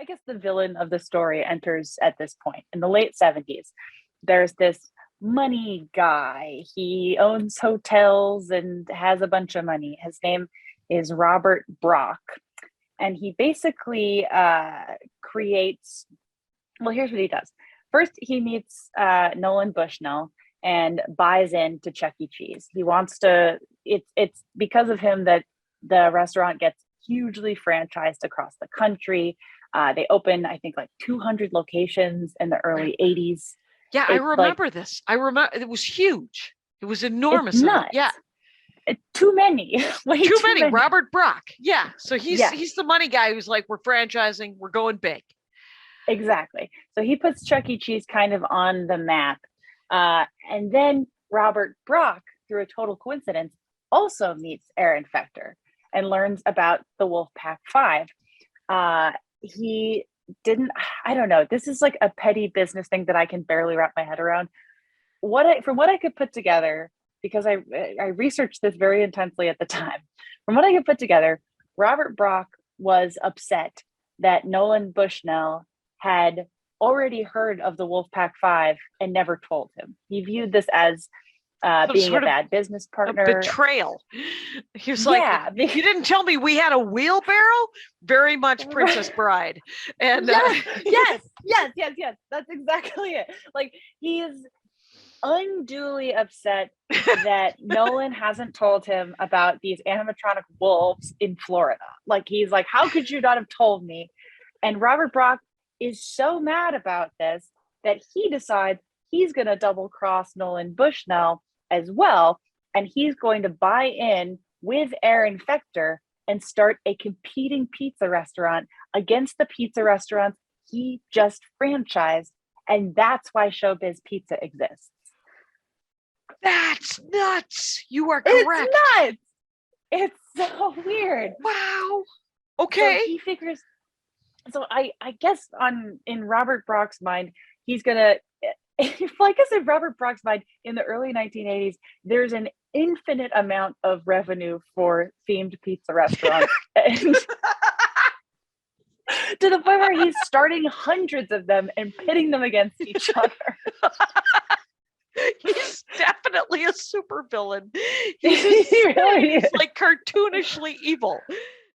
guess the villain of the story enters at this point in the late 70s. There's this money guy. He owns hotels and has a bunch of money. His name is Robert Brock. And he basically creates, well, here's what he does. First, he meets Nolan Bushnell and buys into Chuck E. Cheese. He wants to, it's because of him that the restaurant gets hugely franchised across the country. They open, I think, like 200 locations in the early 80s. Yeah, I remember this. I remember it was huge. It was enormous. It's nuts. Yeah. Too many. Way too many. Robert Brock. Yeah. So he's the money guy who's like, we're franchising, we're going big. Exactly. So he puts Chuck E. Cheese kind of on the map. And then Robert Brock, through a total coincidence, also meets Aaron Fechter and learns about the Wolfpack Five. He didn't, I don't know, this is like a petty business thing that I can barely wrap my head around. From what I could put together, because I researched this very intensely at the time, from what I could put together, Robert Brock was upset that Nolan Bushnell had already heard of the Wolfpack Five and never told him. He viewed this as being a bad business partner. A betrayal. He was like, you didn't tell me we had a wheelbarrow? Very much Princess Bride. And yes. That's exactly it. Like, he is unduly upset that Nolan hasn't told him about these animatronic wolves in Florida. Like, he's like, how could you not have told me? And Robert Brock is so mad about this that he decides he's going to double cross Nolan Bushnell as well. And he's going to buy in with Aaron Fechter and start a competing pizza restaurant against the pizza restaurants he just franchised. And that's why Showbiz Pizza exists. That's nuts. You are correct. It's nuts. It's so weird. Wow. Okay. So he figures, so I guess in Robert Brock's mind, he's gonna, well, I guess in Robert Brock's mind, in the early 1980s, there's an infinite amount of revenue for themed pizza restaurants. And to the point where he's starting hundreds of them and pitting them against each other. He's definitely a super villain. He's like cartoonishly evil.